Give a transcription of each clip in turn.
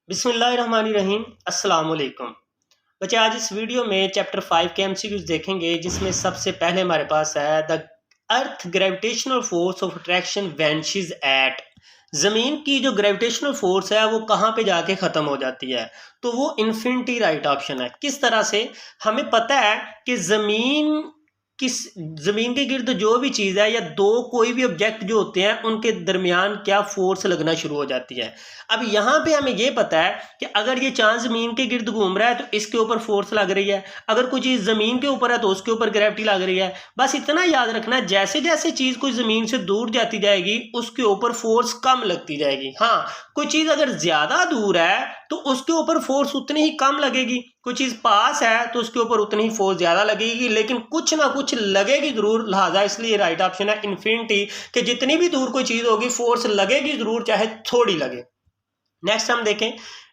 बिस्मिल्लाहिर्रहमानिर्रहीम अस्सलाम वालेकुम। बच्चे आज इस वीडियो में चैप्टर 5 के एमसीक्यूज देखेंगे, जिसमें सबसे पहले हमारे पास है the earth gravitational force of attraction vanishes at. ज़मीन की जो ग्रेविटेशनल फोर्स है वो कहाँ पे जाके ख़त्म हो जाती है, तो वो इन्फिनिटी राइट ऑप्शन है। किस तरह से? हमें पता है कि ज़मीन के गिर्द जो भी चीज़ है या दो कोई भी ऑब्जेक्ट जो होते हैं उनके दरमियान क्या फोर्स लगना शुरू हो जाती है। अब यहाँ पे हमें ये पता है कि अगर ये चांद ज़मीन के गिर्द घूम रहा है तो इसके ऊपर फोर्स लग रही है, अगर कोई चीज़ ज़मीन के ऊपर है तो उसके ऊपर ग्रेविटी लग रही है। बस इतना याद रखना है, जैसे जैसे चीज़ कोई ज़मीन से दूर जाती जाएगी उसके ऊपर फोर्स कम लगती जाएगी। हाँ, कोई चीज़ अगर ज़्यादा दूर है तो उसके ऊपर फोर्स उतनी ही कम लगेगी, कोई चीज़ पास है तो उसके ऊपर उतनी ही फोर्स ज़्यादा लगेगी, लेकिन कुछ ना कुछ लगेगी ज़रूर। लिहाजा इसलिए राइट ऑप्शन है इन्फिनिटी, कि जितनी भी दूर कोई चीज़ होगी फोर्स लगेगी ज़रूर, चाहे थोड़ी लगे। नेक्स्ट हम देखें,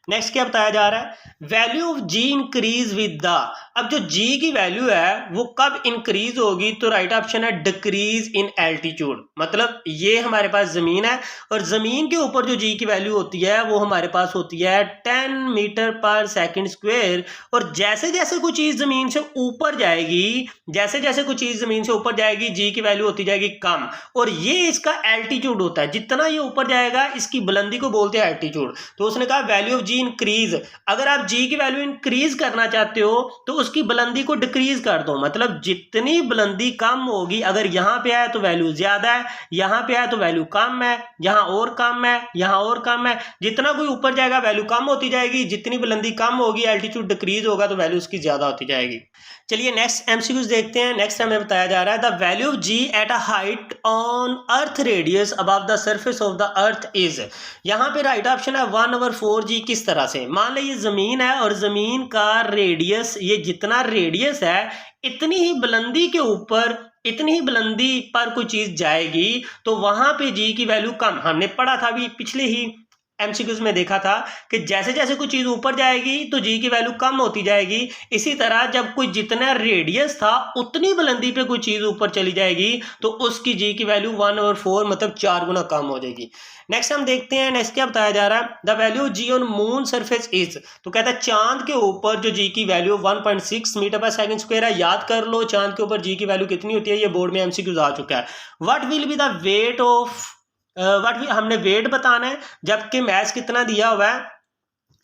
नेक्स्ट क्या बताया जा रहा है, value of g increase with the. अब जो जी की वैल्यू है वो कब इंक्रीज होगी, तो राइट ऑप्शन है डिक्रीज इन एल्टीट्यूड। मतलब ये हमारे पास जमीन है और जमीन के ऊपर जो जी की वैल्यू होती है वो हमारे पास होती है 10 मीटर पर सेकंड स्क्वायर। और जैसे जैसे कोई चीज जमीन से ऊपर जाएगी, जैसे जैसे कोई चीज जमीन से ऊपर जाएगी जी की वैल्यू होती जाएगी कम, और ये इसका एल्टीट्यूड होता है। जितना ये ऊपर जाएगा इसकी बुलंदी को बोलते हैं एल्टीट्यूड। तो उसने कहा वैल्यू ऑफ जी इंक्रीज, अगर आप जी की वैल्यू इंक्रीज करना चाहते हो तो उसकी बुलंदी को डिक्रीज कर दो। मतलब जितनी बुलंदी कम होगी, अगर यहां पे है तो वैल्यू ज्यादा है, यहां पे है तो वैल्यू कम है, यहां और कम है, यहां और कम है। जितना कोई ऊपर जाएगा वैल्यू कम होती जाएगी, जितनी बुलंदी कम होगी एल्टीट्यूड डिक्रीज होगा तो वैल्यू उसकी ज्यादा होती जाएगी। चलिए नेक्स्ट एमसीक्यूज देखते हैं। नेक्स्ट हमें बताया जा रहा है the value of g at a height on earth radius above the surface of the earth is. यहाँ पे राइट ऑप्शन है 1/4g। किस तरह से? मान लो ये जमीन है और जमीन का रेडियस, ये जितना रेडियस है इतनी ही बुलंदी के ऊपर, इतनी ही बुलंदी पर कोई चीज जाएगी तो वहां पे जी की वैल्यू कम। हमने पढ़ा था अभी पिछले ही एमसीक्यूज में देखा था कि जैसे जैसे कोई चीज ऊपर जाएगी तो जी की वैल्यू कम होती जाएगी। इसी तरह जब कोई जितना रेडियस था उतनी बुलंदी पे कोई चीज ऊपर चली जाएगी तो उसकी जी की वैल्यू 1/4 मतलब 4 गुना कम हो जाएगी। नेक्स्ट हम देखते हैं, नेक्स्ट क्या बताया जा रहा है, the value ji on moon surface is. तो कहता है चांद के ऊपर जो जी की वैल्यू 1.6 मीटर पर सेकंड स्क्वायर है। याद कर लो चांद के ऊपर जी की वैल्यू कितनी होती है, ये बोर्ड में एमसीक्यूज आ चुका है। What will be the weight of, हमने वेट बताना है, जबकि मैस कितना दिया हुआ है,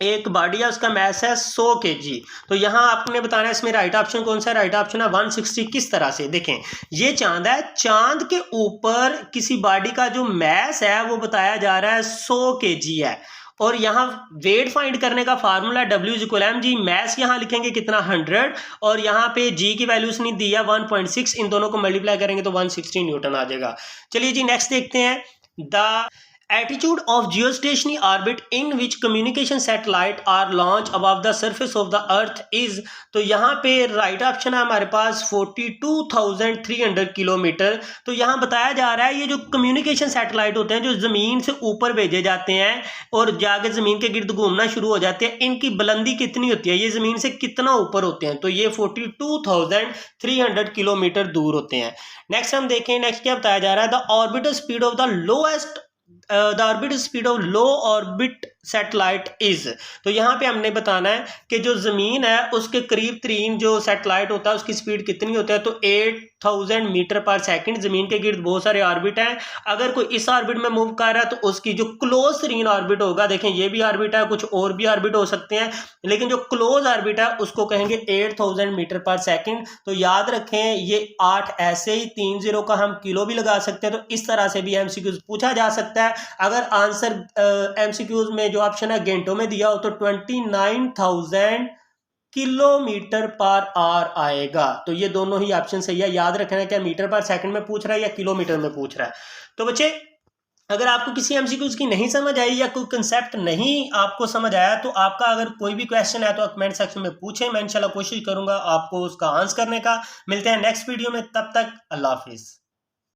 एक बॉडी है उसका मैस है 100 kg। तो यहाँ आपने बताना है इसमें राइट ऑप्शन कौन सा है। राइट ऑप्शन है 160। किस तरह से? देखें, ये चांद है, चांद के ऊपर किसी बॉडी का जो मैस है वो बताया जा रहा है 100 kg है, और यहाँ वेट फाइंड करने का फार्मूला W=mg। मैस यहाँ लिखेंगे कितना 100, और यहाँ पे जी की वैल्यूज नहीं दी है 1.6, इन दोनों को मल्टीप्लाई करेंगे तो 160 न्यूटन आ जाएगा। चलिए जी नेक्स्ट देखते हैं, the attitude of geostationary orbit in which communication satellite are launched above the surface of the earth is। तो यहाँ पे राइट ऑप्शन है हमारे पास 42,300 किलोमीटर। तो यहाँ बताया जा रहा है ये जो कम्युनिकेशन सैटेलाइट होते हैं जो जमीन से ऊपर भेजे जाते हैं और जाके जमीन के गिर्द घूमना शुरू हो जाते हैं, इनकी बुलंदी कितनी होती है, ये जमीन से कितना ऊपर होते हैं, तो ये 42,300 किलोमीटर दूर होते हैं। नेक्स्ट हम देखें, नेक्स्ट क्या बताया जा रहा है, the orbital speed of the lowest, the orbital speed of low orbit satellite is. तो यहाँ पे हमने बताना है कि जो जमीन है उसके करीब तरीन जो सैटेलाइट होता है उसकी स्पीड कितनी होती है, तो 8000 मीटर पर सेकंड। जमीन के गिर्द बहुत सारे ऑर्बिट हैं, अगर कोई इस ऑर्बिट में मूव कर रहा है तो उसकी जो क्लोज तरीन ऑर्बिट होगा, देखें ये भी ऑर्बिट है, कुछ और भी ऑर्बिट हो सकते हैं, लेकिन जो क्लोज ऑर्बिट है उसको कहेंगे 8000 मीटर पर सेकंड। तो याद रखें ये 8 ऐसे ही 3 0 का हम किलो भी लगा सकते हैं। तो इस तरह से भी एमसीक्यूज पूछा जा सकता है। अगर आंसर एमसीक्यूज में जो ऑप्शन है घंटों में दिया हो तो 29,000 किलोमीटर पर आवर आएगा। तो ये दोनों ही ऑप्शन सही है। याद रखना है क्या मीटर पर सेकंड में पूछ रहा है या किलोमीटर में पूछ रहा है। तो बच्चे अगर आपको किसी एमसीक्यूज की नहीं समझ आई या कोई कंसेप्ट नहीं आपको समझ आया तो आपका अगर कोई भी क्वेश्चन है तो कमेंट सेक्शन में पूछें, मैं इंशाल्लाह कोशिश करूंगा आपको उसका आंसर करने का। मिलते हैं नेक्स्ट वीडियो में, तब तक अल्लाह हाफिज।